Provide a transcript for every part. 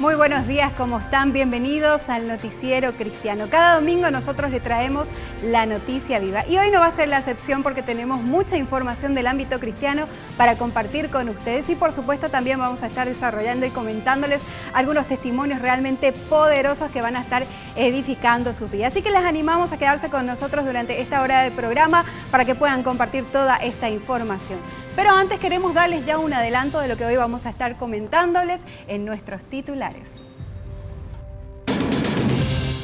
Muy buenos días, ¿cómo están? Bienvenidos al Noticiero Cristiano. Cada domingo nosotros le traemos la noticia viva. Y hoy no va a ser la excepción porque tenemos mucha información del ámbito cristiano para compartir con ustedes. Y por supuesto también vamos a estar desarrollando y comentándoles algunos testimonios realmente poderosos que van a estar edificando sus vidas. Así que les animamos a quedarse con nosotros durante esta hora del programa para que puedan compartir toda esta información. Pero antes queremos darles ya un adelanto de lo que hoy vamos a estar comentándoles en nuestros titulares.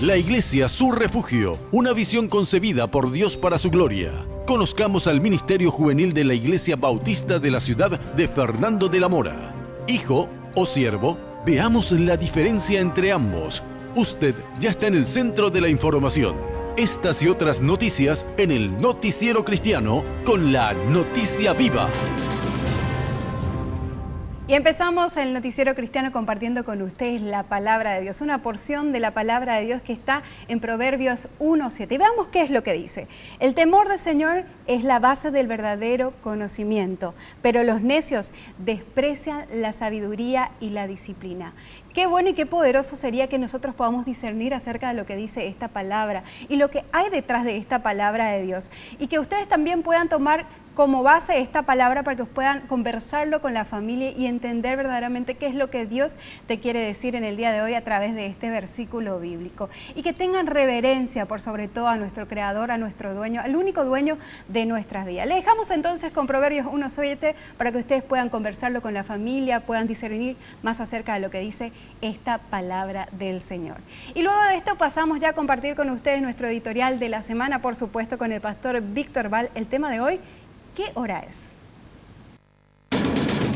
La Iglesia, su refugio, una visión concebida por Dios para su gloria. Conozcamos al Ministerio Juvenil de la Iglesia Bautista de la ciudad de Fernando de la Mora. Hijo o siervo, veamos la diferencia entre ambos. Usted ya está en el centro de la información. Estas y otras noticias en el Noticiero Cristiano con la noticia viva. Y empezamos el Noticiero Cristiano compartiendo con ustedes la palabra de Dios, una porción de la palabra de Dios que está en Proverbios 1:7. Y veamos qué es lo que dice. El temor del Señor es la base del verdadero conocimiento, pero los necios desprecian la sabiduría y la disciplina. Qué bueno y qué poderoso sería que nosotros podamos discernir acerca de lo que dice esta palabra y lo que hay detrás de esta palabra de Dios. Y que ustedes también puedan tomar como base esta palabra para que puedan conversarlo con la familia y entender verdaderamente qué es lo que Dios te quiere decir en el día de hoy a través de este versículo bíblico. Y que tengan reverencia por sobre todo a nuestro Creador, a nuestro dueño, al único dueño de nuestras vidas. Le dejamos entonces con Proverbios 1:7 para que ustedes puedan conversarlo con la familia, puedan discernir más acerca de lo que dice esta palabra del Señor. Y luego de esto pasamos ya a compartir con ustedes nuestro editorial de la semana, por supuesto con el pastor Víctor Val. El tema de hoy: ¿qué hora es?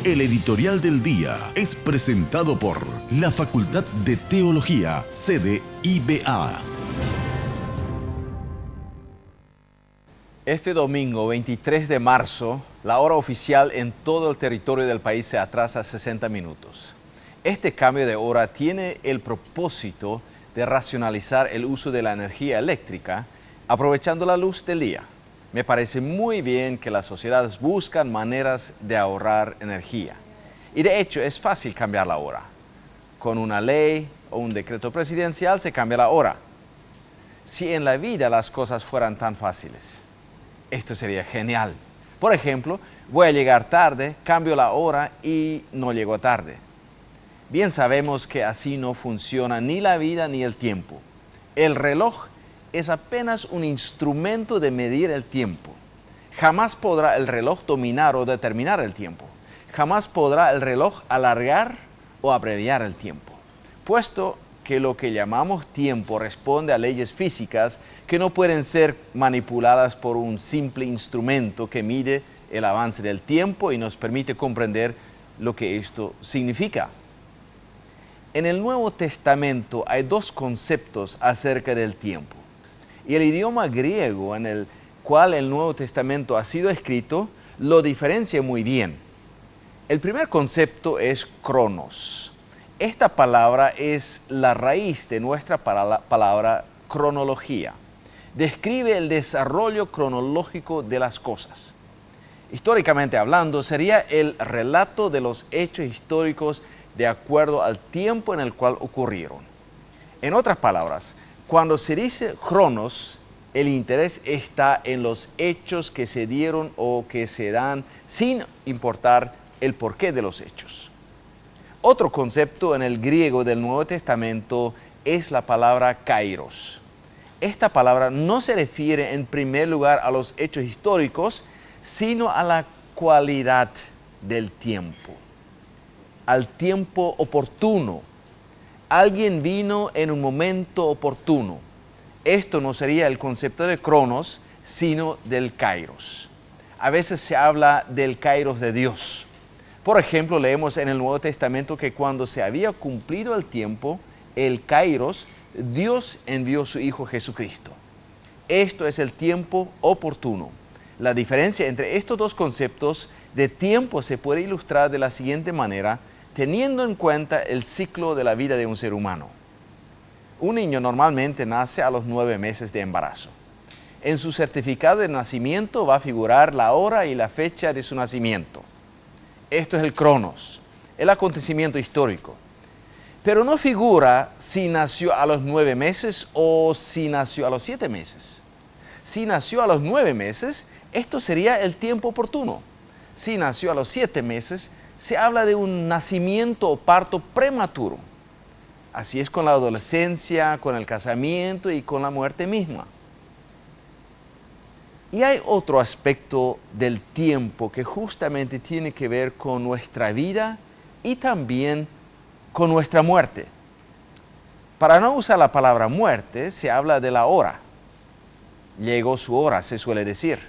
El editorial del día es presentado por la Facultad de Teología, sede IBA. Este domingo, 23 de marzo, la hora oficial en todo el territorio del país se atrasa 60 minutos. Este cambio de hora tiene el propósito de racionalizar el uso de la energía eléctrica, aprovechando la luz del día. Me parece muy bien que las sociedades buscan maneras de ahorrar energía. Y de hecho es fácil cambiar la hora. Con una ley o un decreto presidencial se cambia la hora. Si en la vida las cosas fueran tan fáciles, esto sería genial. Por ejemplo, voy a llegar tarde, cambio la hora y no llego tarde. Bien sabemos que así no funciona ni la vida ni el tiempo. El reloj es apenas un instrumento de medir el tiempo. Jamás podrá el reloj dominar o determinar el tiempo. Jamás podrá el reloj alargar o abreviar el tiempo, puesto que lo que llamamos tiempo responde a leyes físicas que no pueden ser manipuladas por un simple instrumento que mide el avance del tiempo y nos permite comprender lo que esto significa. En el Nuevo Testamento hay dos conceptos acerca del tiempo. Y el idioma griego en el cual el Nuevo Testamento ha sido escrito lo diferencia muy bien. El primer concepto es cronos. Esta palabra es la raíz de nuestra palabra cronología. Describe el desarrollo cronológico de las cosas. Históricamente hablando, sería el relato de los hechos históricos de acuerdo al tiempo en el cual ocurrieron. En otras palabras, cuando se dice cronos, el interés está en los hechos que se dieron o que se dan sin importar el porqué de los hechos. Otro concepto en el griego del Nuevo Testamento es la palabra kairos. Esta palabra no se refiere en primer lugar a los hechos históricos, sino a la cualidad del tiempo, al tiempo oportuno. Alguien vino en un momento oportuno. Esto no sería el concepto de cronos, sino del kairos. A veces se habla del kairos de Dios. Por ejemplo, leemos en el Nuevo Testamento que cuando se había cumplido el tiempo, el kairos, Dios envió a su Hijo Jesucristo. Esto es el tiempo oportuno. La diferencia entre estos dos conceptos de tiempo se puede ilustrar de la siguiente manera, teniendo en cuenta el ciclo de la vida de un ser humano. Un niño normalmente nace a los 9 meses de embarazo. En su certificado de nacimiento va a figurar la hora y la fecha de su nacimiento. Esto es el cronos, el acontecimiento histórico. pero no figura si nació a los 9 meses o si nació a los 7 meses. Si nació a los 9 meses, esto sería el tiempo oportuno. Si nació a los 7 meses, se habla de un nacimiento o parto prematuro. Así es con la adolescencia, con el casamiento y con la muerte misma. Y hay otro aspecto del tiempo que justamente tiene que ver con nuestra vida y también con nuestra muerte. Para no usar la palabra muerte, se habla de la hora. Llegó su hora, se suele decir.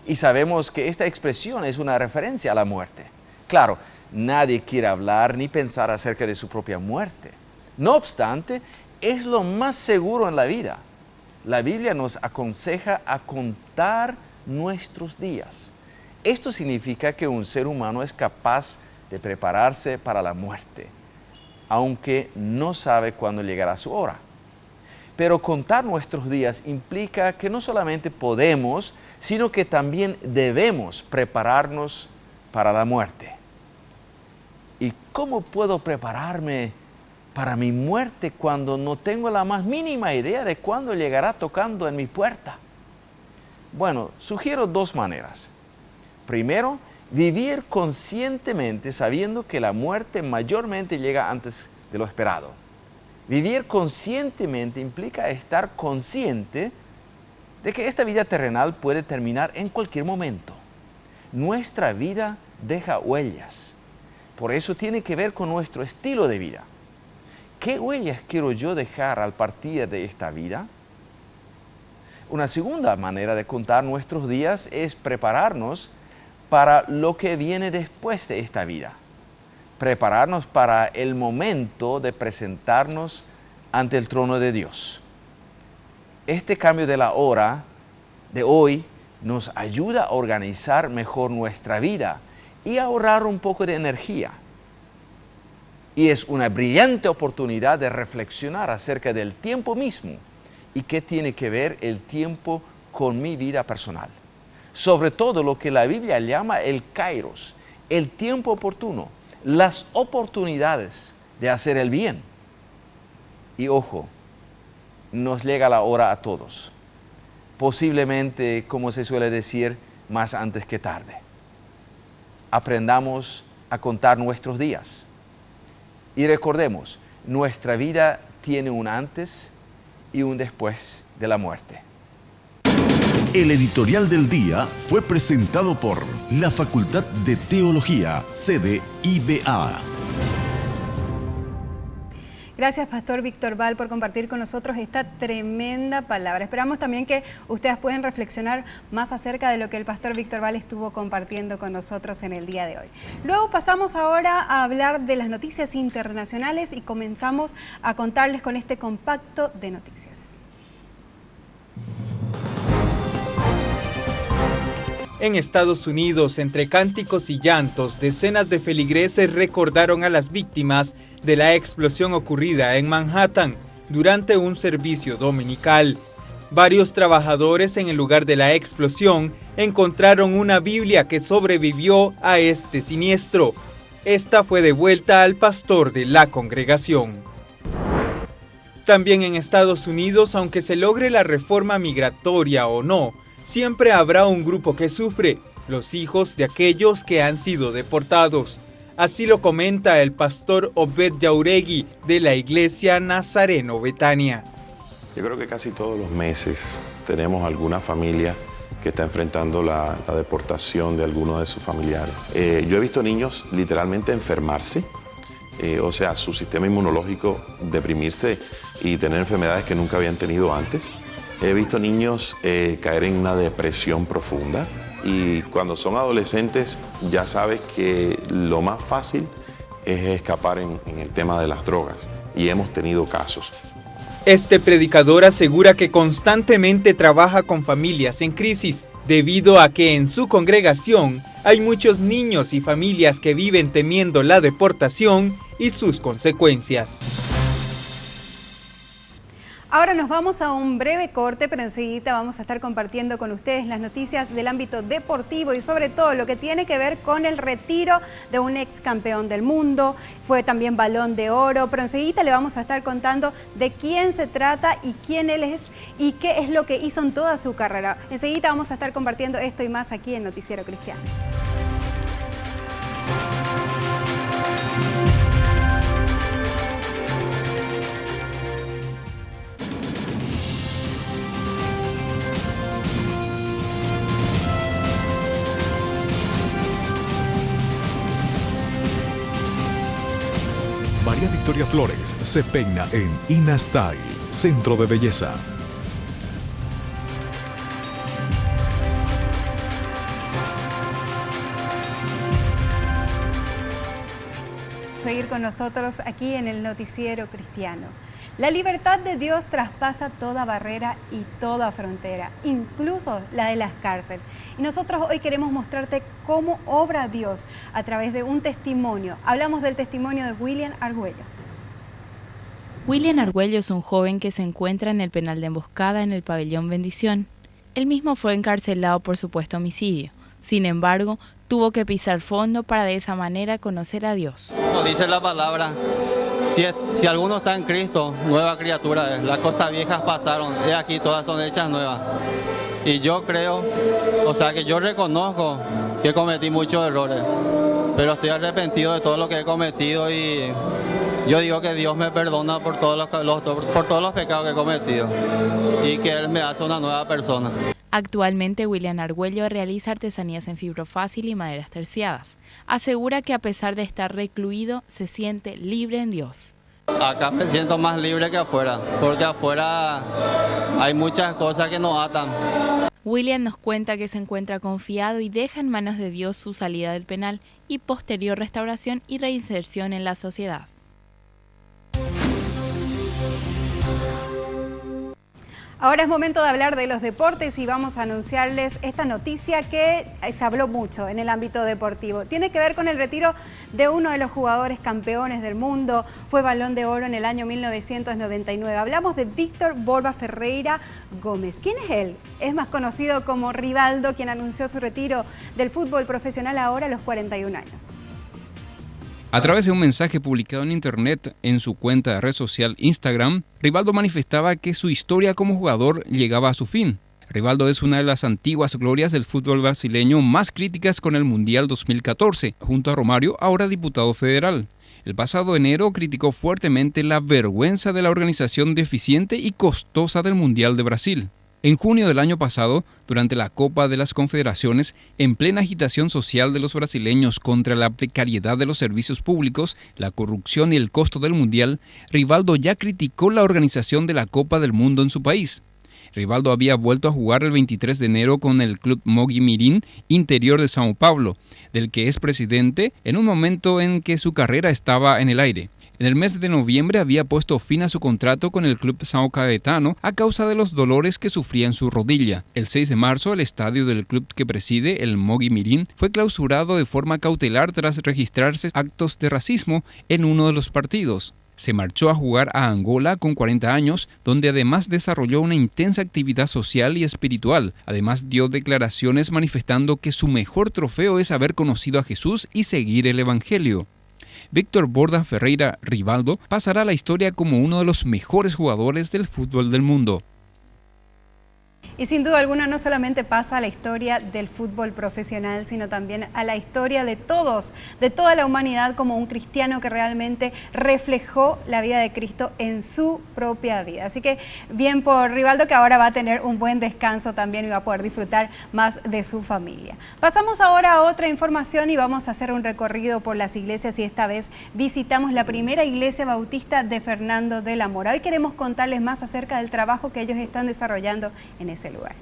Y sabemos que esta expresión es una referencia a la muerte. Claro, nadie quiere hablar ni pensar acerca de su propia muerte. No obstante, es lo más seguro en la vida. La Biblia nos aconseja a contar nuestros días. Esto significa que un ser humano es capaz de prepararse para la muerte, aunque no sabe cuándo llegará su hora. Pero contar nuestros días implica que no solamente podemos, sino que también debemos prepararnos para la muerte. ¿Y cómo puedo prepararme para mi muerte cuando no tengo la más mínima idea de cuándo llegará tocando en mi puerta? Bueno, sugiero 2 maneras. Primero, vivir conscientemente sabiendo que la muerte mayormente llega antes de lo esperado. Vivir conscientemente implica estar consciente de que esta vida terrenal puede terminar en cualquier momento. Nuestra vida deja huellas. Por eso tiene que ver con nuestro estilo de vida. ¿Qué huellas quiero yo dejar al partir de esta vida? Una segunda manera de contar nuestros días es prepararnos para lo que viene después de esta vida. Prepararnos para el momento de presentarnos ante el trono de Dios. Este cambio de la hora de hoy nos ayuda a organizar mejor nuestra vida y ahorrar un poco de energía. Y es una brillante oportunidad de reflexionar acerca del tiempo mismo y qué tiene que ver el tiempo con mi vida personal. Sobre todo lo que la Biblia llama el kairos, el tiempo oportuno, las oportunidades de hacer el bien. Y ojo, nos llega la hora a todos. Posiblemente, como se suele decir, más antes que tarde. Aprendamos a contar nuestros días. Y recordemos, nuestra vida tiene un antes y un después de la muerte. El editorial del día fue presentado por la Facultad de Teología, sede IBA. Gracias, Pastor Víctor Val, por compartir con nosotros esta tremenda palabra. Esperamos también que ustedes puedan reflexionar más acerca de lo que el Pastor Víctor Val estuvo compartiendo con nosotros en el día de hoy. Luego pasamos ahora a hablar de las noticias internacionales y comenzamos a contarles con este compacto de noticias. En Estados Unidos, entre cánticos y llantos, decenas de feligreses recordaron a las víctimas de la explosión ocurrida en Manhattan durante un servicio dominical. Varios trabajadores en el lugar de la explosión encontraron una Biblia que sobrevivió a este siniestro. Esta fue devuelta al pastor de la congregación. También en Estados Unidos, aunque se logre la reforma migratoria o no, siempre habrá un grupo que sufre, los hijos de aquellos que han sido deportados. Así lo comenta el pastor Obed Jauregui de la iglesia Nazareno Betania. Yo creo que casi todos los meses tenemos alguna familia que está enfrentando la deportación de alguno de sus familiares. Yo he visto niños literalmente enfermarse, o sea, su sistema inmunológico deprimirse y tener enfermedades que nunca habían tenido antes. He visto niños caer en una depresión profunda y cuando son adolescentes ya sabes que lo más fácil es escapar en el tema de las drogas y hemos tenido casos. Este predicador asegura que constantemente trabaja con familias en crisis debido a que en su congregación hay muchos niños y familias que viven temiendo la deportación y sus consecuencias. Ahora nos vamos a un breve corte, pero enseguida vamos a estar compartiendo con ustedes las noticias del ámbito deportivo y sobre todo lo que tiene que ver con el retiro de un ex campeón del mundo, fue también Balón de Oro, pero enseguida le vamos a estar contando de quién se trata y quién él es y qué es lo que hizo en toda su carrera. Enseguida vamos a estar compartiendo esto y más aquí en Noticiero Cristiano. María Victoria Flores se peina en Ina Style, centro de belleza. Seguir con nosotros aquí en el Noticiero Cristiano. La libertad de Dios traspasa toda barrera y toda frontera, incluso la de las cárceles. Y nosotros hoy queremos mostrarte cómo obra Dios a través de un testimonio. Hablamos del testimonio de William Argüello. William Argüello es un joven que se encuentra en el penal de emboscada en el pabellón Bendición. Él mismo fue encarcelado por supuesto homicidio. Sin embargo, tuvo que pisar fondo para de esa manera conocer a Dios. Como dice la palabra, si alguno está en Cristo, nueva criatura es. Las cosas viejas pasaron, y aquí todas son hechas nuevas. Y yo creo, que yo reconozco que cometí muchos errores, pero estoy arrepentido de todo lo que he cometido y yo digo que Dios me perdona por todos los pecados que he cometido y que Él me hace una nueva persona. Actualmente William Argüello realiza artesanías en fibro fácil y maderas terciadas. Asegura que a pesar de estar recluido, se siente libre en Dios. Acá me siento más libre que afuera, porque afuera hay muchas cosas que nos atan. William nos cuenta que se encuentra confiado y deja en manos de Dios su salida del penal y posterior restauración y reinserción en la sociedad. Ahora es momento de hablar de los deportes y vamos a anunciarles esta noticia que se habló mucho en el ámbito deportivo. Tiene que ver con el retiro de uno de los jugadores campeones del mundo, fue Balón de Oro en el año 1999. Hablamos de Víctor Borba Ferreira Gómez. ¿Quién es él? Es más conocido como Rivaldo, quien anunció su retiro del fútbol profesional ahora a los 41 años. A través de un mensaje publicado en internet en su cuenta de red social Instagram, Rivaldo manifestaba que su historia como jugador llegaba a su fin. Rivaldo es una de las antiguas glorias del fútbol brasileño más críticas con el Mundial 2014, junto a Romario, ahora diputado federal. El pasado enero criticó fuertemente la vergüenza de la organización deficiente y costosa del Mundial de Brasil. En junio del año pasado, durante la Copa de las Confederaciones, en plena agitación social de los brasileños contra la precariedad de los servicios públicos, la corrupción y el costo del Mundial, Rivaldo ya criticó la organización de la Copa del Mundo en su país. Rivaldo había vuelto a jugar el 23 de enero con el club Mogi Mirim, interior de São Paulo, del que es presidente en un momento en que su carrera estaba en el aire. En el mes de noviembre había puesto fin a su contrato con el club São Caetano a causa de los dolores que sufría en su rodilla. El 6 de marzo, el estadio del club que preside, el Mogi Mirim, fue clausurado de forma cautelar tras registrarse actos de racismo en uno de los partidos. Se marchó a jugar a Angola con 40 años, donde además desarrolló una intensa actividad social y espiritual. Además dio declaraciones manifestando que su mejor trofeo es haber conocido a Jesús y seguir el Evangelio. Víctor Borba Ferreira Rivaldo pasará a la historia como uno de los mejores jugadores del fútbol del mundo. Y sin duda alguna no solamente pasa a la historia del fútbol profesional, sino también a la historia de todos, de toda la humanidad, como un cristiano que realmente reflejó la vida de Cristo en su propia vida. Así que bien por Rivaldo, que ahora va a tener un buen descanso también y va a poder disfrutar más de su familia. Pasamos ahora a otra información y vamos a hacer un recorrido por las iglesias y esta vez visitamos la primera iglesia bautista de Fernando de la Mora. Hoy queremos contarles más acerca del trabajo que ellos están desarrollando en ese lugar.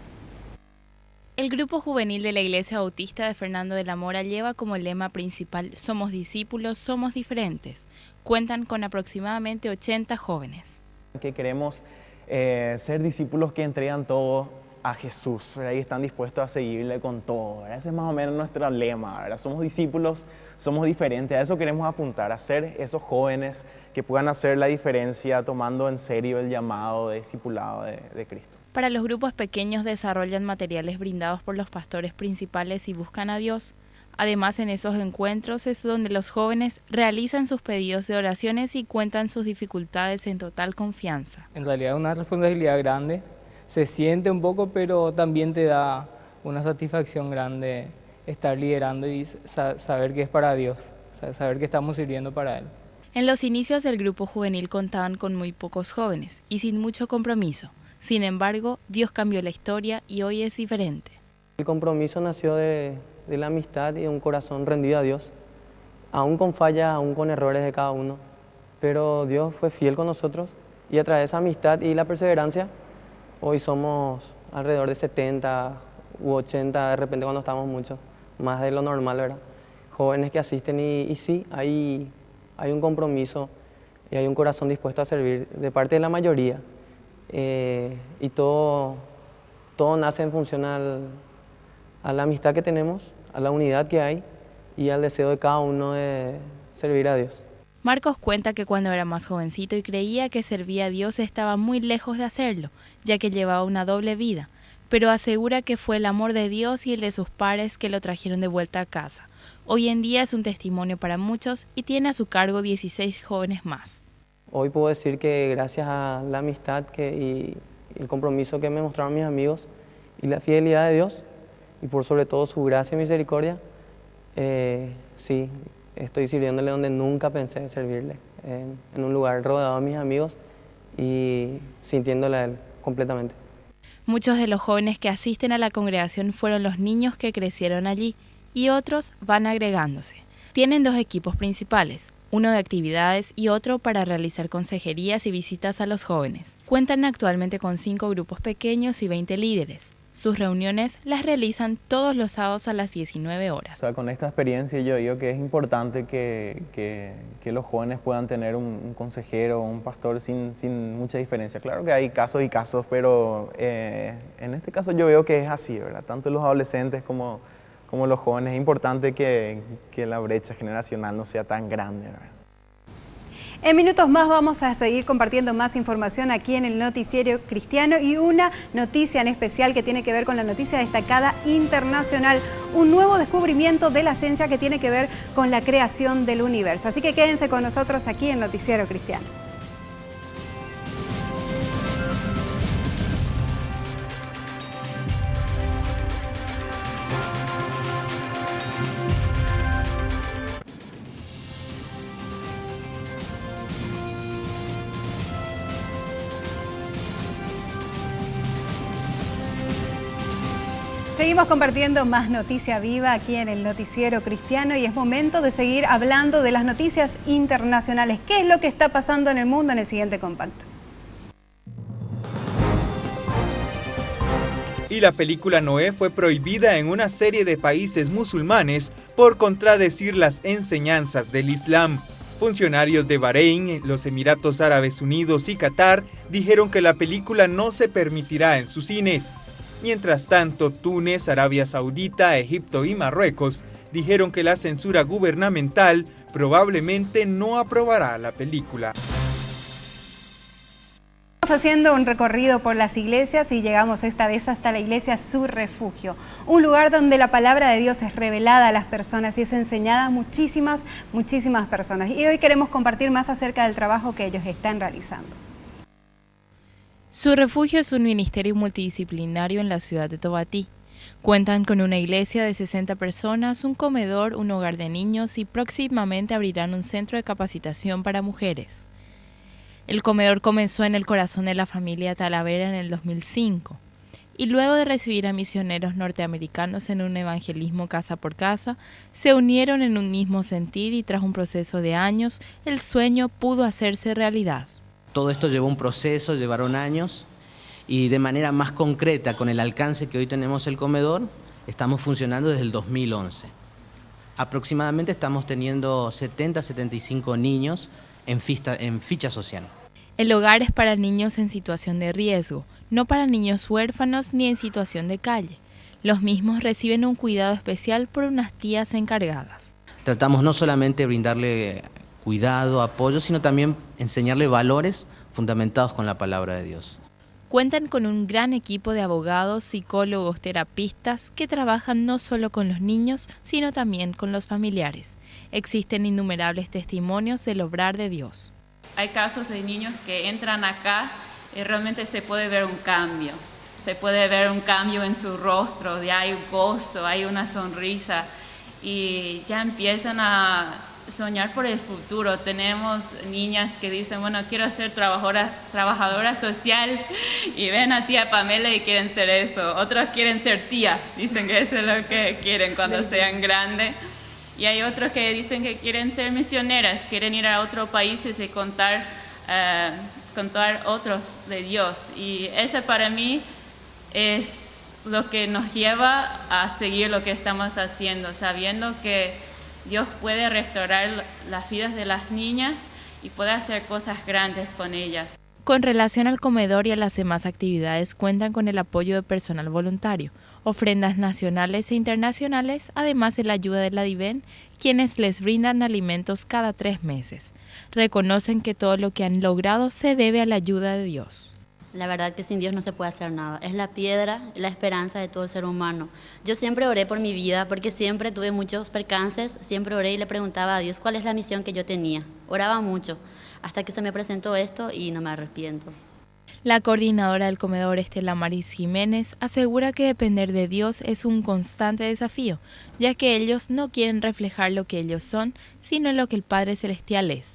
El grupo juvenil de la Iglesia Bautista de Fernando de la Mora lleva como lema principal "Somos discípulos, somos diferentes". Cuentan con aproximadamente 80 jóvenes. Que queremos ser discípulos que entregan todo a Jesús, ¿verdad? Y están dispuestos a seguirle con todo, ¿verdad? Ese es más o menos nuestro lema, ¿verdad? Somos discípulos, somos diferentes, a eso queremos apuntar, a ser esos jóvenes que puedan hacer la diferencia tomando en serio el llamado de discipulado de Cristo. Para los grupos pequeños desarrollan materiales brindados por los pastores principales y buscan a Dios. Además, en esos encuentros es donde los jóvenes realizan sus pedidos de oraciones y cuentan sus dificultades en total confianza. En realidad es una responsabilidad grande, se siente un poco, pero también te da una satisfacción grande estar liderando y saber que es para Dios, saber que estamos sirviendo para Él. En los inicios del grupo juvenil contaban con muy pocos jóvenes y sin mucho compromiso. Sin embargo, Dios cambió la historia y hoy es diferente. El compromiso nació de la amistad y de un corazón rendido a Dios, aún con fallas, aún con errores de cada uno, pero Dios fue fiel con nosotros y a través de esa amistad y la perseverancia, hoy somos alrededor de 70 u 80, de repente cuando estamos muchos, más de lo normal, ¿verdad? Jóvenes que asisten y sí, hay un compromiso y hay un corazón dispuesto a servir de parte de la mayoría, y todo nace en función a la amistad que tenemos, a la unidad que hay y al deseo de cada uno de servir a Dios. Marcos cuenta que cuando era más jovencito y creía que servía a Dios estaba muy lejos de hacerlo, ya que llevaba una doble vida, pero asegura que fue el amor de Dios y el de sus pares que lo trajeron de vuelta a casa. Hoy en día es un testimonio para muchos y tiene a su cargo 16 jóvenes más. Hoy puedo decir que gracias a la amistad y el compromiso que me mostraron mis amigos y la fidelidad de Dios, y por sobre todo su gracia y misericordia, sí, estoy sirviéndole donde nunca pensé servirle, en un lugar rodeado de mis amigos y sintiéndole a Él completamente. Muchos de los jóvenes que asisten a la congregación fueron los niños que crecieron allí y otros van agregándose. Tienen 2 equipos principales, uno de actividades y otro para realizar consejerías y visitas a los jóvenes. Cuentan actualmente con 5 grupos pequeños y 20 líderes. Sus reuniones las realizan todos los sábados a las 19 horas. O sea, con esta experiencia yo digo que es importante que los jóvenes puedan tener un consejero o un pastor sin mucha diferencia. Claro que hay casos y casos, pero en este caso yo veo que es así, ¿verdad? Tanto los adolescentes como los jóvenes. Es importante que la brecha generacional no sea tan grande, ¿verdad? En minutos más vamos a seguir compartiendo más información aquí en el Noticiero Cristiano y una noticia en especial que tiene que ver con la noticia destacada internacional, un nuevo descubrimiento de la ciencia que tiene que ver con la creación del universo. Así que quédense con nosotros aquí en Noticiero Cristiano. Seguimos compartiendo más noticia viva aquí en el Noticiero Cristiano y es momento de seguir hablando de las noticias internacionales. ¿Qué es lo que está pasando en el mundo en el siguiente compacto? Y la película Noé fue prohibida en una serie de países musulmanes por contradecir las enseñanzas del Islam. Funcionarios de Bahrein, los Emiratos Árabes Unidos y Qatar dijeron que la película no se permitirá en sus cines. Mientras tanto, Túnez, Arabia Saudita, Egipto y Marruecos dijeron que la censura gubernamental probablemente no aprobará la película. Estamos haciendo un recorrido por las iglesias y llegamos esta vez hasta la iglesia Su Refugio, un lugar donde la palabra de Dios es revelada a las personas y es enseñada a muchísimas personas. Y hoy queremos compartir más acerca del trabajo que ellos están realizando. Su Refugio es un ministerio multidisciplinario en la ciudad de Tobatí. Cuentan con una iglesia de 60 personas, un comedor, un hogar de niños y próximamente abrirán un centro de capacitación para mujeres. El comedor comenzó en el corazón de la familia Talavera en el 2005 y luego de recibir a misioneros norteamericanos en un evangelismo casa por casa, se unieron en un mismo sentir y tras un proceso de años, el sueño pudo hacerse realidad. Todo esto llevó un proceso, llevaron años y de manera más concreta, con el alcance que hoy tenemos el comedor, estamos funcionando desde el 2011. Aproximadamente estamos teniendo 70-75 niños en ficha social. El hogar es para niños en situación de riesgo, no para niños huérfanos ni en situación de calle. Los mismos reciben un cuidado especial por unas tías encargadas. Tratamos no solamente brindarle cuidado, apoyo, sino también enseñarle valores fundamentados con la palabra de Dios. Cuentan con un gran equipo de abogados, psicólogos, terapistas que trabajan no solo con los niños, sino también con los familiares. Existen innumerables testimonios del obrar de Dios. Hay casos de niños que entran acá y realmente se puede ver un cambio. Se puede ver un cambio en su rostro, ya hay gozo, hay una sonrisa y ya empiezan a soñar por el futuro. Tenemos niñas que dicen, bueno, quiero ser trabajadora social y ven a tía Pamela y quieren ser eso. Otros quieren ser tía, dicen que eso es lo que quieren cuando sean grandes. Y hay otros que dicen que quieren ser misioneras, quieren ir a otros países y contar otros de Dios. Y eso para mí es lo que nos lleva a seguir lo que estamos haciendo, sabiendo que Dios puede restaurar las vidas de las niñas y puede hacer cosas grandes con ellas. Con relación al comedor y a las demás actividades, cuentan con el apoyo de personal voluntario, ofrendas nacionales e internacionales, además de la ayuda de la DIVEN, quienes les brindan alimentos cada 3 meses. Reconocen que todo lo que han logrado se debe a la ayuda de Dios. La verdad que sin Dios no se puede hacer nada. Es la piedra, la esperanza de todo el ser humano. Yo siempre oré por mi vida porque siempre tuve muchos percances, siempre oré y le preguntaba a Dios cuál es la misión que yo tenía. Oraba mucho hasta que se me presentó esto y no me arrepiento. La coordinadora del comedor, Estela Maris Jiménez, asegura que depender de Dios es un constante desafío, ya que ellos no quieren reflejar lo que ellos son, sino lo que el Padre Celestial es.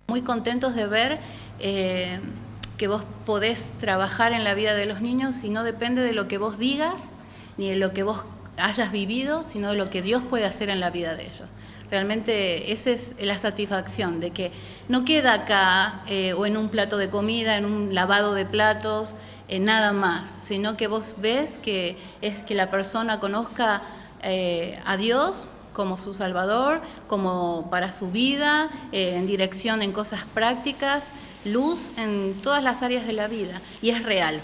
Muy contentos de ver que vos podés trabajar en la vida de los niños y no depende de lo que vos digas, ni de lo que vos hayas vivido, sino de lo que Dios puede hacer en la vida de ellos. Realmente esa es la satisfacción de que no queda acá o en un plato de comida, en un lavado de platos, nada más, sino que vos ves que es que la persona conozca a Dios como su Salvador, como para su vida, en dirección en cosas prácticas, luz en todas las áreas de la vida, y es real.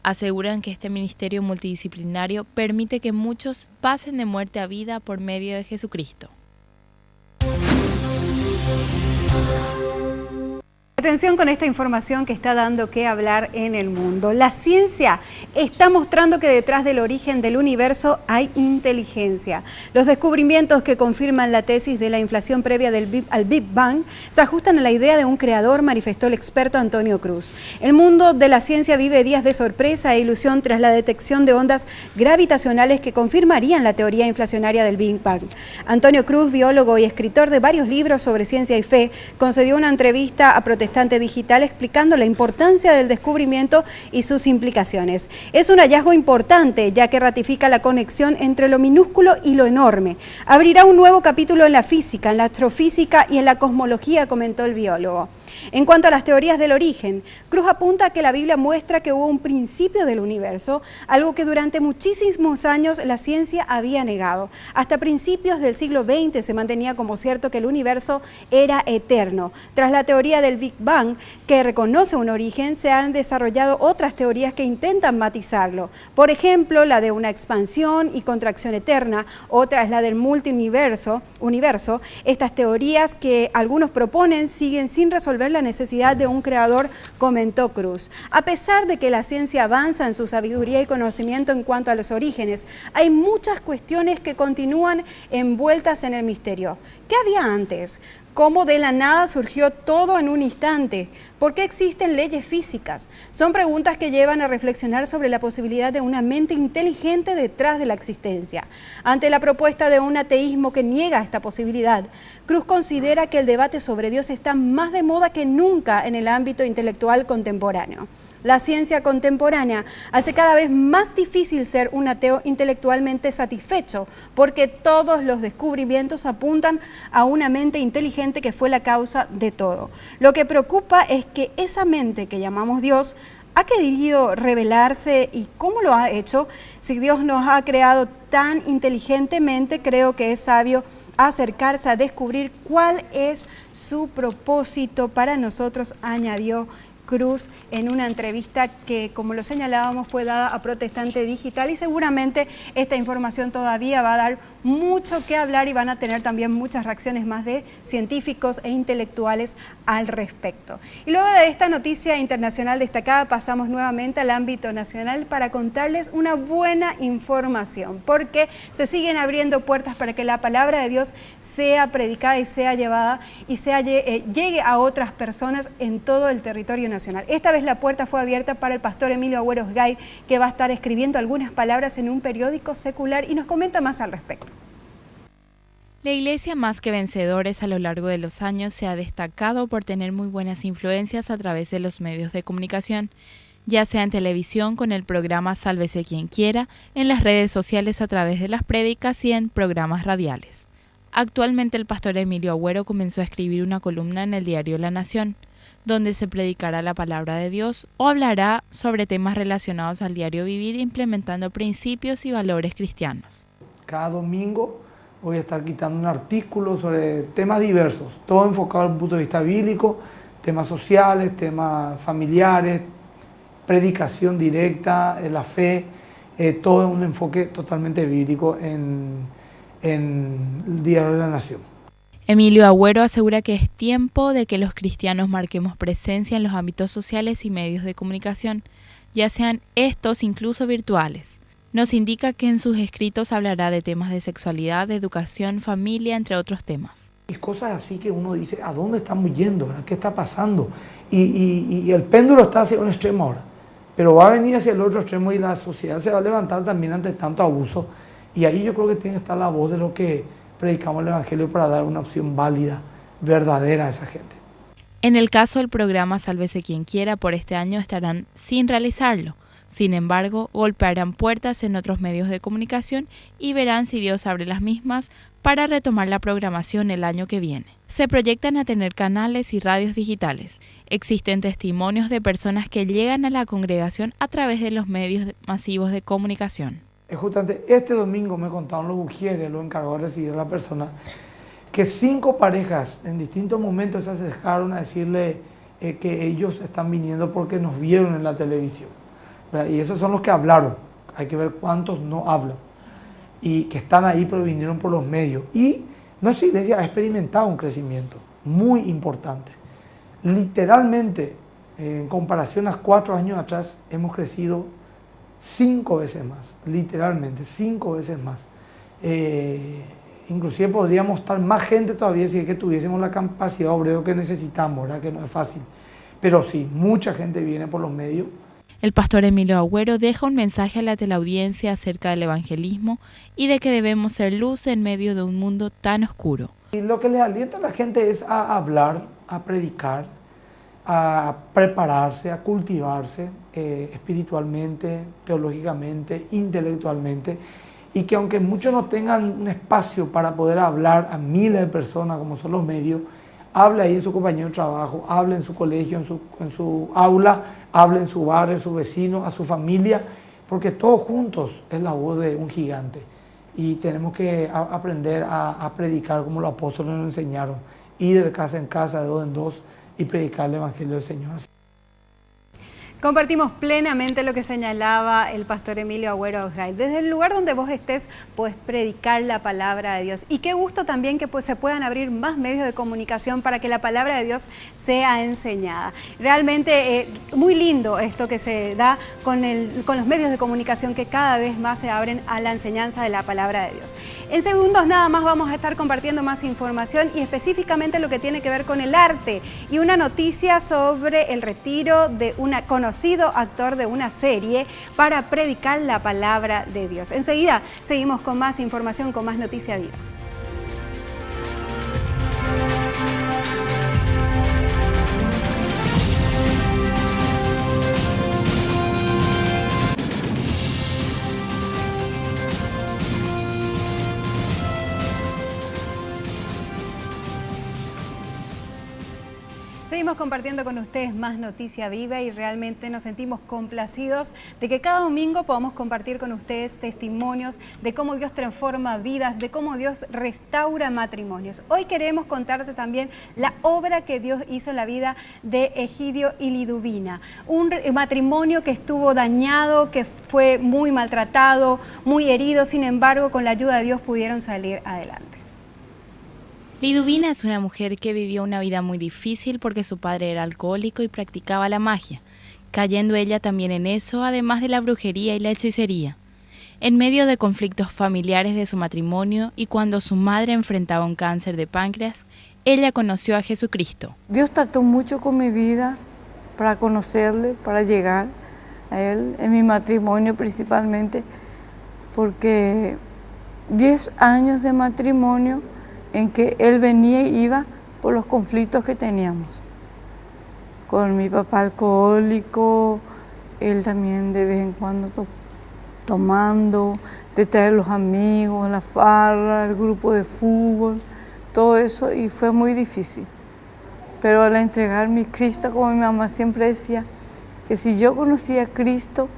Aseguran que este ministerio multidisciplinario permite que muchos pasen de muerte a vida por medio de Jesucristo. Atención con esta información que está dando que hablar en el mundo. La ciencia está mostrando que detrás del origen del universo hay inteligencia. Los descubrimientos que confirman la tesis de la inflación previa al Big Bang se ajustan a la idea de un creador, manifestó el experto Antonio Cruz. El mundo de la ciencia vive días de sorpresa e ilusión tras la detección de ondas gravitacionales que confirmarían la teoría inflacionaria del Big Bang. Antonio Cruz, biólogo y escritor de varios libros sobre ciencia y fe, concedió una entrevista a Protestante Digital explicando la importancia del descubrimiento y sus implicaciones. Es un hallazgo importante ya que ratifica la conexión entre lo minúsculo y lo enorme. Abrirá un nuevo capítulo en la física, en la astrofísica y en la cosmología, comentó el biólogo. En cuanto a las teorías del origen, Cruz apunta a que la Biblia muestra que hubo un principio del universo, algo que durante muchísimos años la ciencia había negado. Hasta principios del siglo XX se mantenía como cierto que el universo era eterno. Tras la teoría del Big Bang, que reconoce un origen, se han desarrollado otras teorías que intentan matizarlo. Por ejemplo, la de una expansión y contracción eterna, otra es la del multiuniverso. Estas teorías que algunos proponen siguen sin resolver la necesidad de un creador, comentó Cruz. A pesar de que la ciencia avanza en su sabiduría y conocimiento en cuanto a los orígenes, hay muchas cuestiones que continúan envueltas en el misterio. ¿Qué había antes? ¿Cómo de la nada surgió todo en un instante? ¿Por qué existen leyes físicas? Son preguntas que llevan a reflexionar sobre la posibilidad de una mente inteligente detrás de la existencia. Ante la propuesta de un ateísmo que niega esta posibilidad, Cruz considera que el debate sobre Dios está más de moda que nunca en el ámbito intelectual contemporáneo. La ciencia contemporánea hace cada vez más difícil ser un ateo intelectualmente satisfecho, porque todos los descubrimientos apuntan a una mente inteligente que fue la causa de todo. Lo que preocupa es que esa mente que llamamos Dios ha querido revelarse. ¿Y cómo lo ha hecho? Si Dios nos ha creado tan inteligentemente, creo que es sabio acercarse a descubrir cuál es su propósito para nosotros, añadió Cruz en una entrevista que, como lo señalábamos, fue dada a Protestante Digital, y seguramente esta información todavía va a dar mucho que hablar y van a tener también muchas reacciones más de científicos e intelectuales al respecto. Y luego de esta noticia internacional destacada, pasamos nuevamente al ámbito nacional para contarles una buena información, porque se siguen abriendo puertas para que la palabra de Dios sea predicada y sea llevada y llegue a otras personas en todo el territorio nacional. Esta vez la puerta fue abierta para el pastor Emilio Agüero Osgay, que va a estar escribiendo algunas palabras en un periódico secular y nos comenta más al respecto. La Iglesia Más que Vencedores a lo largo de los años se ha destacado por tener muy buenas influencias a través de los medios de comunicación, ya sea en televisión con el programa Sálvese quien quiera, en las redes sociales a través de las prédicas y en programas radiales. Actualmente el pastor Emilio Agüero comenzó a escribir una columna en el diario La Nación, donde se predicará la palabra de Dios o hablará sobre temas relacionados al diario vivir, implementando principios y valores cristianos. Cada domingo voy a estar quitando un artículo sobre temas diversos, todo enfocado desde un punto de vista bíblico, temas sociales, temas familiares, predicación directa, la fe, todo un enfoque totalmente bíblico en el diario de La Nación. Emilio Agüero asegura que es tiempo de que los cristianos marquemos presencia en los ámbitos sociales y medios de comunicación, ya sean estos incluso virtuales. Nos indica que en sus escritos hablará de temas de sexualidad, de educación, familia, entre otros temas. Y cosas así que uno dice, ¿a dónde estamos yendo? ¿Verdad? ¿Qué está pasando? Y el péndulo está hacia un extremo ahora, pero va a venir hacia el otro extremo y la sociedad se va a levantar también ante tanto abuso. Y ahí yo creo que tiene que estar la voz de lo que predicamos el Evangelio para dar una opción válida, verdadera a esa gente. En el caso del programa Sálvese quien quiera, por este año estarán sin realizarlo. Sin embargo, golpearán puertas en otros medios de comunicación y verán si Dios abre las mismas para retomar la programación el año que viene. Se proyectan a tener canales y radios digitales. Existen testimonios de personas que llegan a la congregación a través de los medios masivos de comunicación. Justamente este domingo me contaron los ujieres, los encargados de recibir a la persona, que 5 parejas en distintos momentos se acercaron a decirle que ellos están viniendo porque nos vieron en la televisión. Y esos son los que hablaron, hay que ver cuántos no hablan, y que están ahí pero vinieron por los medios. Y nuestra iglesia ha experimentado un crecimiento muy importante. Literalmente, en comparación a 4 años atrás, hemos crecido 5 veces más, literalmente 5 veces más. Inclusive podríamos estar más gente todavía si es que tuviésemos la capacidad obrera que necesitamos, ¿verdad? Que no es fácil. Pero sí, mucha gente viene por los medios. El pastor Emilio Agüero deja un mensaje a la teleaudiencia acerca del evangelismo y de que debemos ser luz en medio de un mundo tan oscuro. Y lo que les alienta a la gente es a hablar, a predicar, a prepararse, a cultivarse espiritualmente, teológicamente, intelectualmente, y que aunque muchos no tengan un espacio para poder hablar a miles de personas como son los medios, hable ahí en su compañero de trabajo, hable en su colegio, en su aula, hable en su barrio, en su vecino, a su familia, porque todos juntos es la voz de un gigante. Y tenemos que aprender a predicar como los apóstoles nos enseñaron, ir de casa en casa, de 2 en 2, y predicar el Evangelio del Señor. Compartimos plenamente lo que señalaba el pastor Emilio Agüero Osgay. Desde el lugar donde vos estés, puedes predicar la palabra de Dios. Y qué gusto también que se puedan abrir más medios de comunicación para que la palabra de Dios sea enseñada. Realmente muy lindo esto que se da con los medios de comunicación que cada vez más se abren a la enseñanza de la palabra de Dios. En segundos nada más vamos a estar compartiendo más información y específicamente lo que tiene que ver con el arte y una noticia sobre el retiro de un conocido actor de una serie para predicar la palabra de Dios. Enseguida seguimos con más información, con más Noticia Viva. Seguimos compartiendo con ustedes más Noticia Viva y realmente nos sentimos complacidos de que cada domingo podamos compartir con ustedes testimonios de cómo Dios transforma vidas, de cómo Dios restaura matrimonios. Hoy queremos contarte también la obra que Dios hizo en la vida de Egidio y Liduvina. Un matrimonio que estuvo dañado, que fue muy maltratado, muy herido, sin embargo, con la ayuda de Dios pudieron salir adelante. Liduvina es una mujer que vivió una vida muy difícil porque su padre era alcohólico y practicaba la magia, cayendo ella también en eso, además de la brujería y la hechicería. En medio de conflictos familiares de su matrimonio y cuando su madre enfrentaba un cáncer de páncreas, ella conoció a Jesucristo. Dios trató mucho con mi vida para conocerle, para llegar a Él, en mi matrimonio principalmente, porque 10 años de matrimonio en que él venía y iba por los conflictos que teníamos. Con mi papá alcohólico, él también de vez en cuando tomando, de traer los amigos, la farra, el grupo de fútbol, todo eso, y fue muy difícil. Pero al entregar mi Cristo, como mi mamá siempre decía, que si yo conocía a Cristo,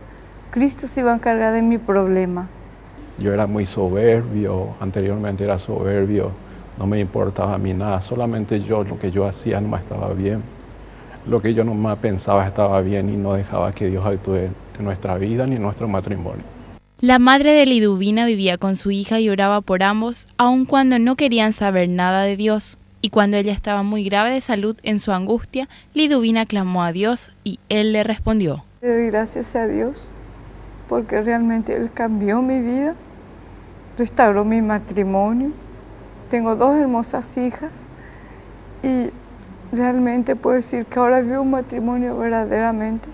Cristo se iba a encargar de mi problema. Yo era muy soberbio, anteriormente era soberbio. No me importaba a mí nada, solamente yo, lo que yo hacía no estaba bien. Lo que yo nomás pensaba estaba bien y no dejaba que Dios actúe en nuestra vida ni en nuestro matrimonio. La madre de Liduvina vivía con su hija y oraba por ambos, aun cuando no querían saber nada de Dios. Y cuando ella estaba muy grave de salud en su angustia, Liduvina clamó a Dios y Él le respondió. Le doy gracias a Dios porque realmente Él cambió mi vida, restauró mi matrimonio. Tengo 2 hermosas hijas y realmente puedo decir que ahora vivo un matrimonio verdaderamente,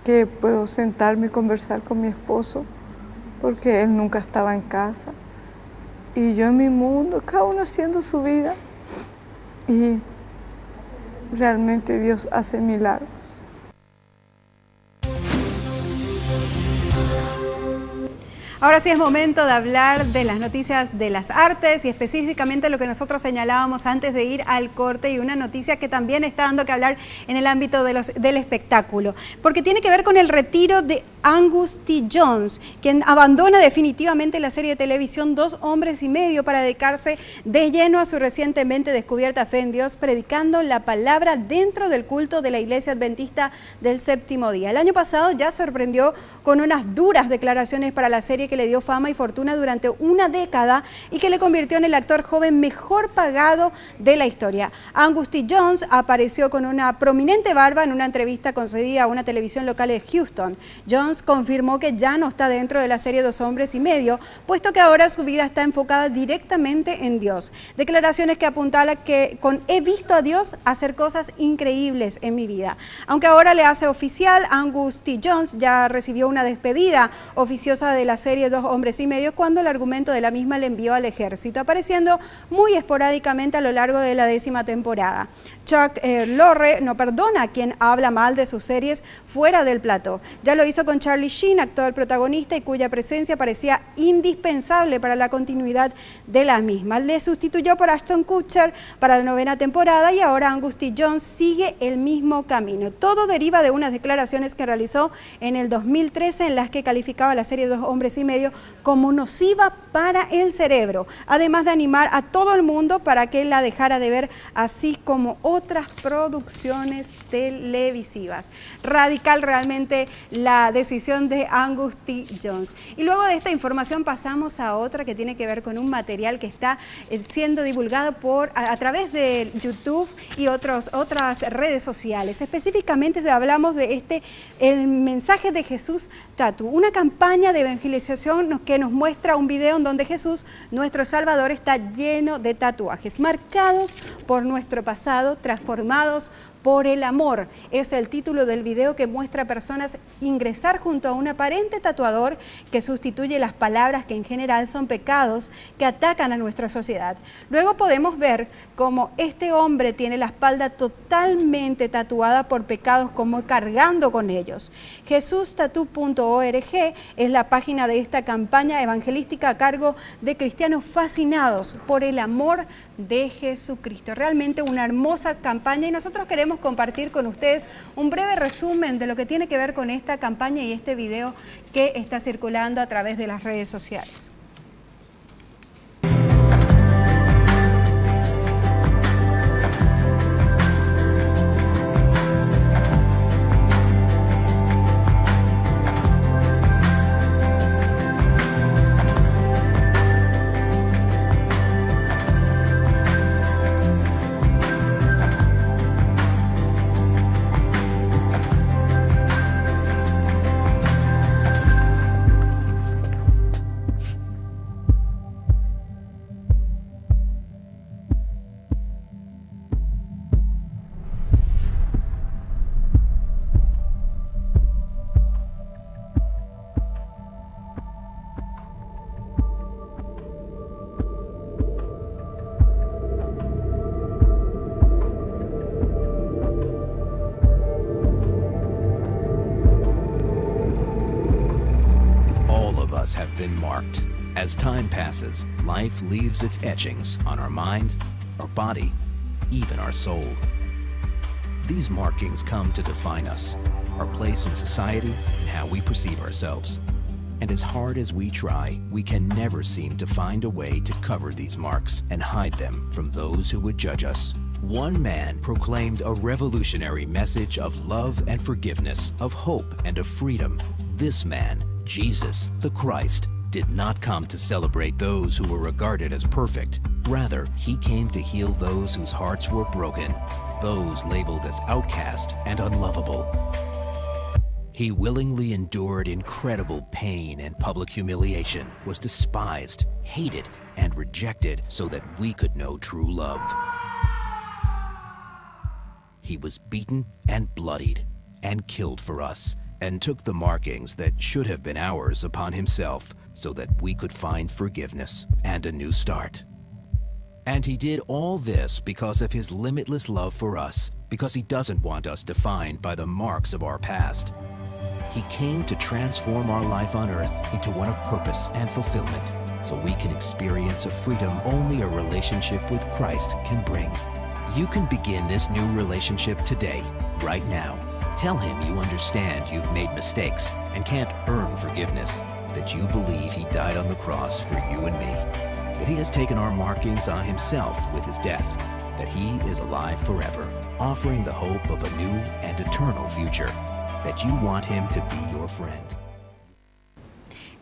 que puedo sentarme y conversar con mi esposo porque él nunca estaba en casa y yo en mi mundo, cada uno haciendo su vida, y realmente Dios hace milagros. Ahora sí es momento de hablar de las noticias de las artes y específicamente lo que nosotros señalábamos antes de ir al corte, y una noticia que también está dando que hablar en el ámbito del espectáculo, porque tiene que ver con el retiro de Angus T. Jones, quien abandona definitivamente la serie de televisión 2 hombres y medio para dedicarse de lleno a su recientemente descubierta fe en Dios, predicando la palabra dentro del culto de la Iglesia Adventista del Séptimo Día. El año pasado ya sorprendió con unas duras declaraciones para la serie que le dio fama y fortuna durante una década y que le convirtió en el actor joven mejor pagado de la historia. Angus T. Jones apareció con una prominente barba en una entrevista concedida a una televisión local de Houston. Jones confirmó que ya no está dentro de la serie 2 hombres y medio, puesto que ahora su vida está enfocada directamente en Dios. Declaraciones que apuntalan que he visto a Dios hacer cosas increíbles en mi vida. Aunque ahora le hace oficial, Angus T. Jones ya recibió una despedida oficiosa de la serie 2 hombres y medio cuando el argumento de la misma le envió al ejército, apareciendo muy esporádicamente a lo largo de la 10ª temporada. Chuck Lorre no perdona a quien habla mal de sus series fuera del plató. Ya lo hizo con Charlie Sheen, actor protagonista y cuya presencia parecía indispensable para la continuidad de la misma. Le sustituyó por Ashton Kutcher para la 9ª temporada y ahora Angus T. Jones sigue el mismo camino. Todo deriva de unas declaraciones que realizó en el 2013 en las que calificaba la serie 2 hombres y medio como nociva para el cerebro, además de animar a todo el mundo para que la dejara de ver, así como otras producciones televisivas. Radical realmente la decisión de Angus T. Jones. Y luego de esta información pasamos a otra que tiene que ver con un material que está siendo divulgado a través de YouTube y otras redes sociales. Específicamente hablamos de el mensaje de Jesús Tattoo, una campaña de evangelización que nos muestra un video en donde Jesús, nuestro Salvador, está lleno de tatuajes marcados por nuestro pasado, transformados por el amor. Es el título del video que muestra a personas ingresar junto a un aparente tatuador que sustituye las palabras que en general son pecados que atacan a nuestra sociedad. Luego podemos ver cómo este hombre tiene la espalda totalmente tatuada por pecados, como cargando con ellos. JesusTattoo.org es la página de esta campaña evangelística a cargo de cristianos fascinados por el amor de Jesucristo. Realmente una hermosa campaña, y nosotros queremos compartir con ustedes un breve resumen de lo que tiene que ver con esta campaña y este video que está circulando a través de las redes sociales. Have been marked. As time passes, life leaves its etchings on our mind, our body, even our soul. These markings come to define us, our place in society, and how we perceive ourselves. And as hard as we try, we can never seem to find a way to cover these marks and hide them from those who would judge us. One man proclaimed a revolutionary message of love and forgiveness, of hope and of freedom. This man, Jesus, the Christ, did not come to celebrate those who were regarded as perfect. Rather, he came to heal those whose hearts were broken, those labeled as outcast and unlovable. He willingly endured incredible pain and public humiliation, was despised, hated, and rejected so that we could know true love. He was beaten and bloodied and killed for us, and took the markings that should have been ours upon himself so that we could find forgiveness and a new start. And he did all this because of his limitless love for us, because he doesn't want us defined by the marks of our past. He came to transform our life on earth into one of purpose and fulfillment, so we can experience a freedom only a relationship with Christ can bring. You can begin this new relationship today, right now. Tell him you understand you've made mistakes and can't earn forgiveness, that you believe he died on the cross for you and me, that he has taken our markings on himself with his death, that he is alive forever, offering the hope of a new and eternal future, that you want him to be your friend.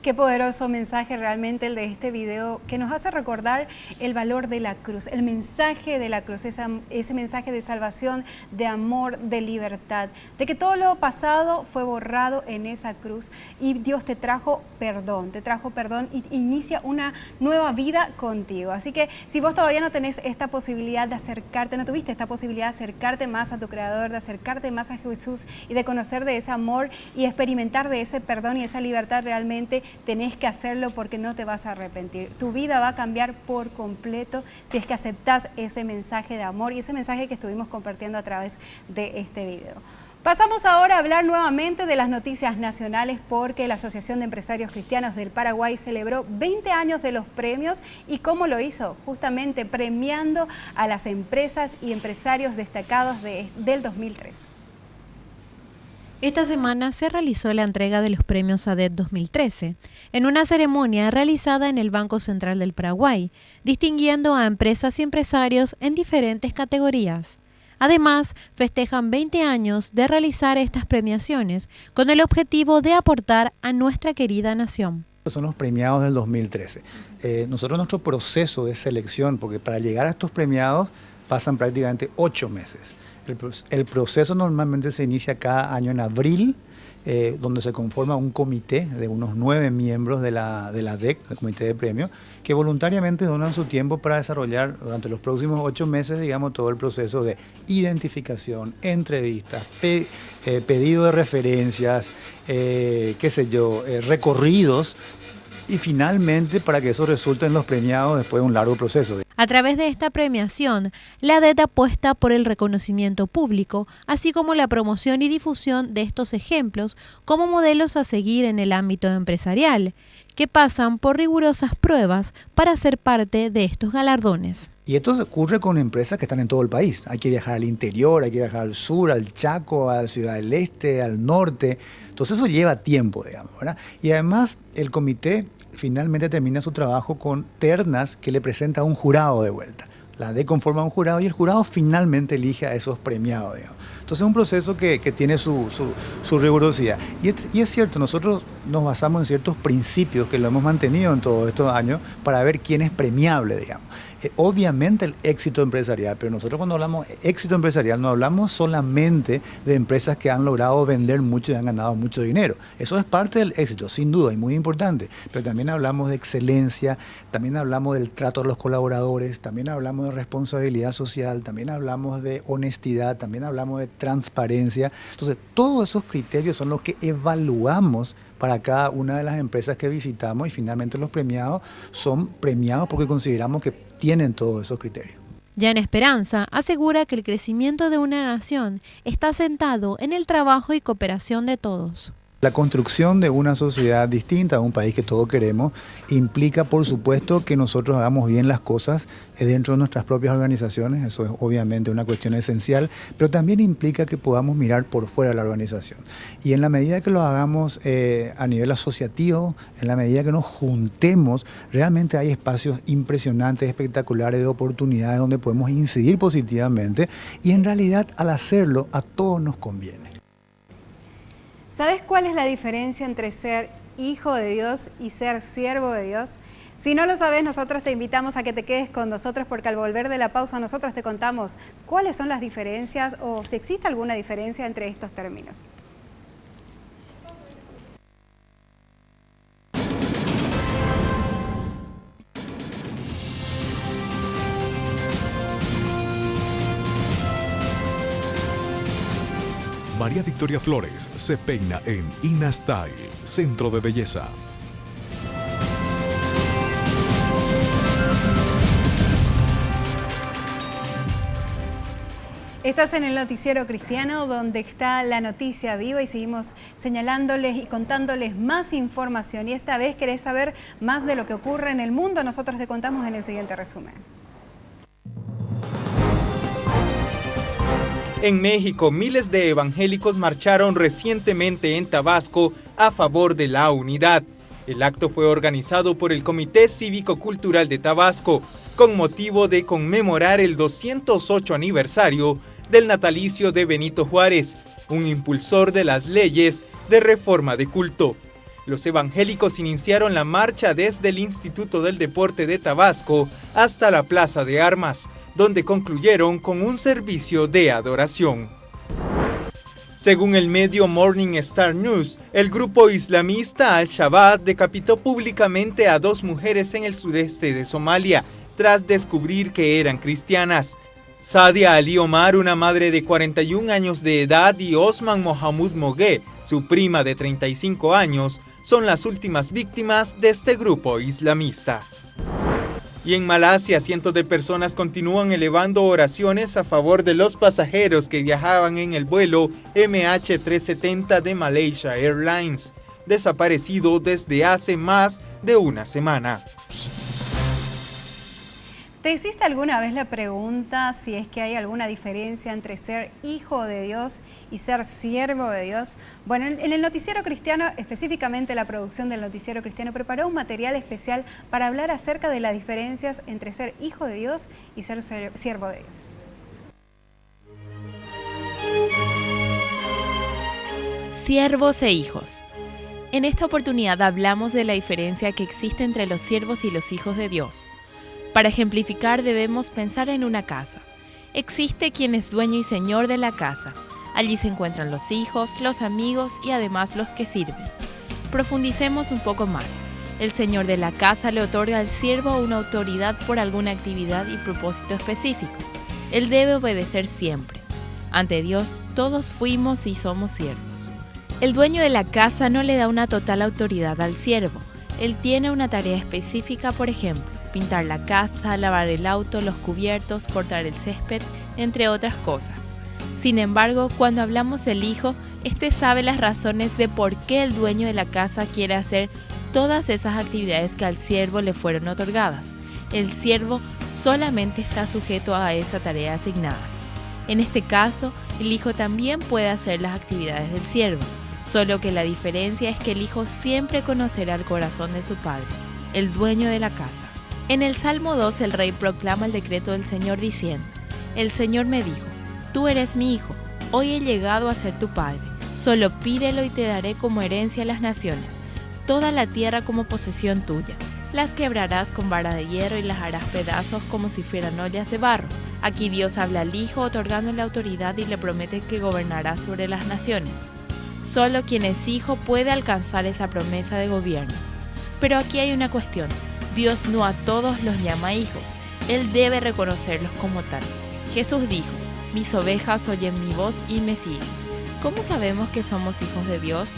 Qué poderoso mensaje realmente el de este video, que nos hace recordar el valor de la cruz, el mensaje de la cruz, ese mensaje de salvación, de amor, de libertad, de que todo lo pasado fue borrado en esa cruz y Dios te trajo perdón y inicia una nueva vida contigo. Así que si vos todavía no tenés esta posibilidad de acercarte, no tuviste esta posibilidad de acercarte más a tu Creador, de acercarte más a Jesús y de conocer de ese amor y experimentar de ese perdón y esa libertad, realmente tenés que hacerlo, porque no te vas a arrepentir. Tu vida va a cambiar por completo si es que aceptás ese mensaje de amor y ese mensaje que estuvimos compartiendo a través de este video. Pasamos ahora a hablar nuevamente de las noticias nacionales, porque la Asociación de Empresarios Cristianos del Paraguay celebró 20 años de los premios. ¿Y cómo lo hizo? Justamente premiando a las empresas y empresarios destacados del 2003. Esta semana se realizó la entrega de los premios ADET 2013, en una ceremonia realizada en el Banco Central del Paraguay, distinguiendo a empresas y empresarios en diferentes categorías. Además, festejan 20 años de realizar estas premiaciones con el objetivo de aportar a nuestra querida nación. Son los premiados del 2013. Nuestro proceso de selección, porque para llegar a estos premiados pasan prácticamente 8 meses. El proceso normalmente se inicia cada año en abril donde se conforma un comité de unos 9 miembros de la DEC, del Comité de Premios, que voluntariamente donan su tiempo para desarrollar durante los próximos 8 meses, digamos, todo el proceso de identificación, entrevistas, pedido de referencias, recorridos, y finalmente para que eso resulte en los premiados después de un largo proceso. A través de esta premiación, la DET apuesta por el reconocimiento público, así como la promoción y difusión de estos ejemplos como modelos a seguir en el ámbito empresarial, que pasan por rigurosas pruebas para ser parte de estos galardones. Y esto ocurre con empresas que están en todo el país. Hay que viajar al interior, hay que viajar al sur, al Chaco, a la Ciudad del Este, al norte. Entonces eso lleva tiempo, digamos, ¿verdad? Y además el comité finalmente termina su trabajo con ternas que le presenta a un jurado de vuelta. La DEC conforma un jurado y el jurado finalmente elige a esos premiados, digamos. Entonces es un proceso que tiene su rigurosidad. Y es cierto, nosotros nos basamos en ciertos principios que lo hemos mantenido en todos estos años para ver quién es premiable, digamos. Obviamente el éxito empresarial, pero nosotros cuando hablamos de éxito empresarial no hablamos solamente de empresas que han logrado vender mucho y han ganado mucho dinero. Eso es parte del éxito, sin duda, y muy importante. Pero también hablamos de excelencia, también hablamos del trato a los colaboradores, también hablamos de responsabilidad social, también hablamos de honestidad, también hablamos de transparencia. Entonces, todos esos criterios son los que evaluamos para cada una de las empresas que visitamos y finalmente los premiados son premiados porque consideramos que tienen todos esos criterios. Jan Esperanza asegura que el crecimiento de una nación está asentado en el trabajo y cooperación de todos. La construcción de una sociedad distinta, un país que todos queremos, implica por supuesto que nosotros hagamos bien las cosas dentro de nuestras propias organizaciones, eso es obviamente una cuestión esencial, pero también implica que podamos mirar por fuera de la organización. Y en la medida que lo hagamos a nivel asociativo, en la medida que nos juntemos, realmente hay espacios impresionantes, espectaculares de oportunidades donde podemos incidir positivamente y en realidad al hacerlo a todos nos conviene. ¿Sabes cuál es la diferencia entre ser hijo de Dios y ser siervo de Dios? Si no lo sabes, nosotros te invitamos a que te quedes con nosotros porque al volver de la pausa nosotros te contamos cuáles son las diferencias o si existe alguna diferencia entre estos términos. María Victoria Flores se peina en Inastyle, Centro de Belleza. Estás en el Noticiero Cristiano, donde está la noticia viva y seguimos señalándoles y contándoles más información. Y esta vez querés saber más de lo que ocurre en el mundo, nosotros te contamos en el siguiente resumen. En México, miles de evangélicos marcharon recientemente en Tabasco a favor de la unidad. El acto fue organizado por el Comité Cívico-Cultural de Tabasco, con motivo de conmemorar el 208 aniversario del natalicio de Benito Juárez, un impulsor de las leyes de reforma de culto. Los evangélicos iniciaron la marcha desde el Instituto del Deporte de Tabasco hasta la Plaza de Armas, donde concluyeron con un servicio de adoración. Según el medio Morning Star News, el grupo islamista Al-Shabaab decapitó públicamente a 2 mujeres en el sudeste de Somalia, tras descubrir que eran cristianas. Sadia Ali Omar, una madre de 41 años de edad, y Osman Mohamud Mogué, su prima de 35 años, son las últimas víctimas de este grupo islamista. Y en Malasia, cientos de personas continúan elevando oraciones a favor de los pasajeros que viajaban en el vuelo MH370 de Malaysia Airlines, desaparecido desde hace más de una semana. ¿Te hiciste alguna vez la pregunta si es que hay alguna diferencia entre ser hijo de Dios y ser siervo de Dios? Bueno, en el Noticiero Cristiano, específicamente la producción del Noticiero Cristiano, preparó un material especial para hablar acerca de las diferencias entre ser hijo de Dios y ser siervo de Dios. Siervos e hijos. En esta oportunidad hablamos de la diferencia que existe entre los siervos y los hijos de Dios. Para ejemplificar debemos pensar en una casa. Existe quien es dueño y señor de la casa. Allí se encuentran los hijos, los amigos y además los que sirven. Profundicemos un poco más. El señor de la casa le otorga al siervo una autoridad por alguna actividad y propósito específico. Él debe obedecer siempre. Ante Dios, todos fuimos y somos siervos. El dueño de la casa no le da una total autoridad al siervo. Él tiene una tarea específica, por ejemplo, pintar la casa, lavar el auto, los cubiertos, cortar el césped, entre otras cosas. Sin embargo, cuando hablamos del hijo, este sabe las razones de por qué el dueño de la casa quiere hacer todas esas actividades que al siervo le fueron otorgadas. El siervo solamente está sujeto a esa tarea asignada. En este caso, el hijo también puede hacer las actividades del siervo, solo que la diferencia es que el hijo siempre conocerá el corazón de su padre, el dueño de la casa. En el Salmo 2 el rey proclama el decreto del Señor diciendo: El Señor me dijo, tú eres mi hijo, hoy he llegado a ser tu padre, solo pídelo y te daré como herencia a las naciones, toda la tierra como posesión tuya. Las quebrarás con vara de hierro y las harás pedazos como si fueran ollas de barro. Aquí Dios habla al hijo otorgándole autoridad y le promete que gobernará sobre las naciones. Solo quien es hijo puede alcanzar esa promesa de gobierno. Pero aquí hay una cuestión. Dios no a todos los llama hijos. Él debe reconocerlos como tal. Jesús dijo: mis ovejas oyen mi voz y me siguen. ¿Cómo sabemos que somos hijos de Dios?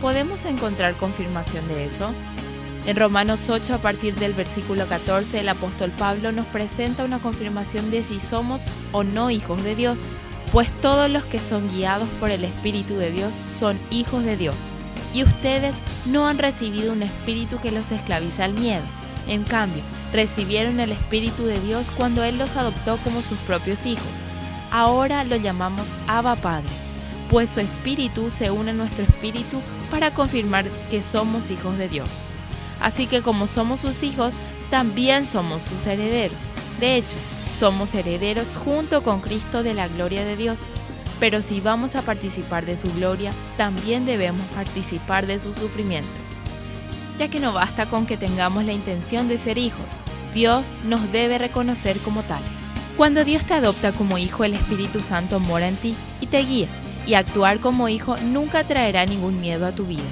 ¿Podemos encontrar confirmación de eso? En Romanos 8, a partir del versículo 14, el apóstol Pablo nos presenta una confirmación de si somos o no hijos de Dios. Pues todos los que son guiados por el Espíritu de Dios son hijos de Dios. Y ustedes no han recibido un espíritu que los esclavice al miedo. En cambio, recibieron el Espíritu de Dios cuando Él los adoptó como sus propios hijos. Ahora lo llamamos Abba Padre, pues su Espíritu se une a nuestro espíritu para confirmar que somos hijos de Dios. Así que como somos sus hijos, también somos sus herederos. De hecho, somos herederos junto con Cristo de la gloria de Dios. Pero si vamos a participar de su gloria, también debemos participar de su sufrimiento. Ya que no basta con que tengamos la intención de ser hijos, Dios nos debe reconocer como tales. Cuando Dios te adopta como hijo, el Espíritu Santo mora en ti y te guía, y actuar como hijo nunca traerá ningún miedo a tu vida.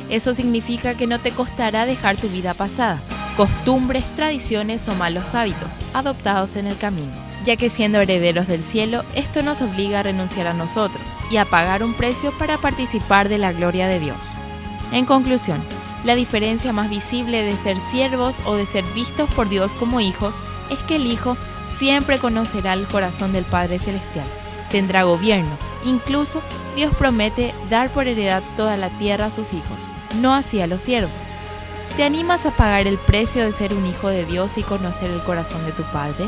Eso significa que no te costará dejar tu vida pasada, costumbres, tradiciones o malos hábitos adoptados en el camino, ya que siendo herederos del cielo, esto nos obliga a renunciar a nosotros y a pagar un precio para participar de la gloria de Dios. En conclusión, la diferencia más visible de ser siervos o de ser vistos por Dios como hijos es que el hijo siempre conocerá el corazón del Padre Celestial, tendrá gobierno, incluso Dios promete dar por heredad toda la tierra a sus hijos, no así a los siervos. ¿Te animas a pagar el precio de ser un hijo de Dios y conocer el corazón de tu Padre?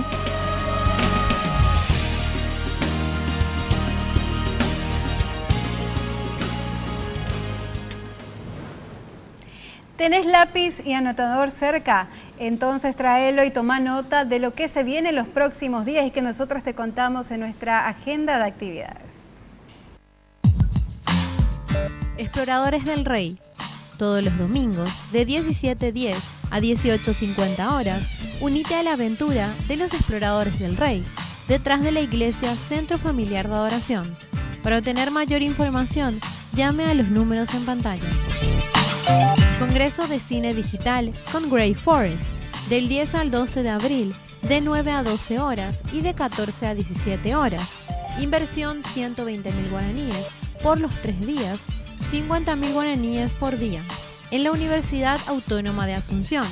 ¿Tenés lápiz y anotador cerca? Entonces tráelo y toma nota de lo que se viene en los próximos días y que nosotros te contamos en nuestra agenda de actividades. Exploradores del Rey. Todos los domingos, de 17:10 a 18:50 horas, unite a la aventura de los Exploradores del Rey, detrás de la iglesia Centro Familiar de Adoración. Para obtener mayor información, llame a los números en pantalla. Congreso de Cine Digital con Grey Forest, del 10 al 12 de abril, de 9 a 12 horas y de 14 a 17 horas. Inversión 120.000 guaraníes por los 3 días, 50.000 guaraníes por día. En la Universidad Autónoma de Asunción,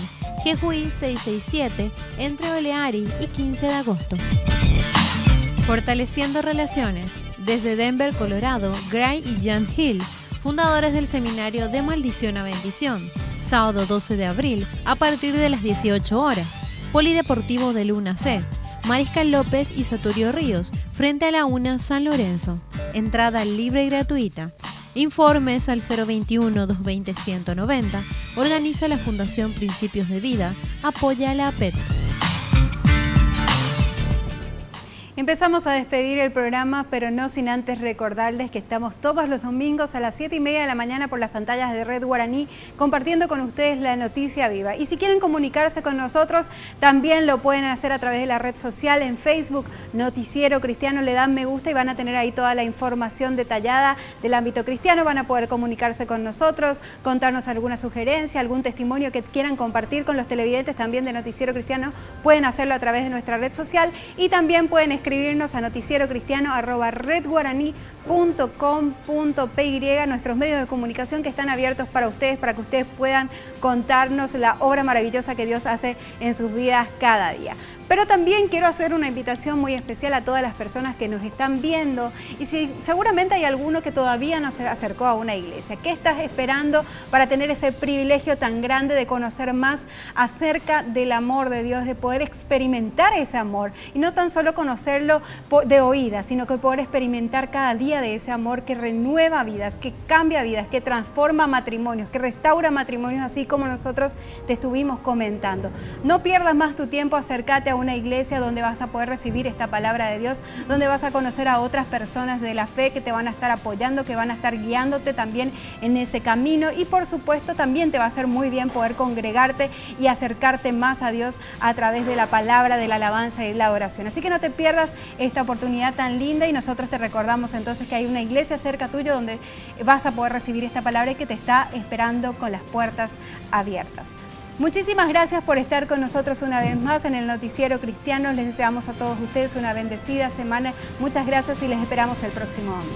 Jejuí 667, entre Oleari y 15 de agosto. Fortaleciendo relaciones, desde Denver, Colorado, Gray y Jan Hill, fundadores del seminario De Maldición a Bendición, sábado 12 de abril, a partir de las 18 horas, Polideportivo de Luna C, Mariscal López y Saturio Ríos, frente a la UNA San Lorenzo. Entrada libre y gratuita. Informes al 021-220-190. Organiza la Fundación Principios de Vida. Apoya a la APET. Empezamos a despedir el programa, pero no sin antes recordarles que estamos todos los domingos a las 7:30 de la mañana por las pantallas de Red Guaraní, compartiendo con ustedes la noticia viva. Y si quieren comunicarse con nosotros, también lo pueden hacer a través de la red social en Facebook, Noticiero Cristiano, le dan me gusta y van a tener ahí toda la información detallada del ámbito cristiano, van a poder comunicarse con nosotros, contarnos alguna sugerencia, algún testimonio que quieran compartir con los televidentes también de Noticiero Cristiano, pueden hacerlo a través de nuestra red social y también pueden escribirnos a noticierocristiano@redguaraní.com.py, nuestros medios de comunicación que están abiertos para ustedes, para que ustedes puedan contarnos la obra maravillosa que Dios hace en sus vidas cada día. Pero también quiero hacer una invitación muy especial a todas las personas que nos están viendo y si seguramente hay alguno que todavía no se acercó a una iglesia. ¿Qué estás esperando para tener ese privilegio tan grande de conocer más acerca del amor de Dios, de poder experimentar ese amor y no tan solo conocerlo de oídas, sino que poder experimentar cada día de ese amor que renueva vidas, que cambia vidas, que transforma matrimonios, que restaura matrimonios, así como nosotros te estuvimos comentando? No pierdas más tu tiempo, acércate a una iglesia donde vas a poder recibir esta palabra de Dios, donde vas a conocer a otras personas de la fe que te van a estar apoyando, que van a estar guiándote también en ese camino y por supuesto también te va a hacer muy bien poder congregarte y acercarte más a Dios a través de la palabra, de la alabanza y de la oración. Así que no te pierdas esta oportunidad tan linda y nosotros te recordamos entonces que hay una iglesia cerca tuyo donde vas a poder recibir esta palabra y que te está esperando con las puertas abiertas. Muchísimas gracias por estar con nosotros una vez más en el Noticiero Cristiano. Les deseamos a todos ustedes una bendecida semana. Muchas gracias y les esperamos el próximo domingo.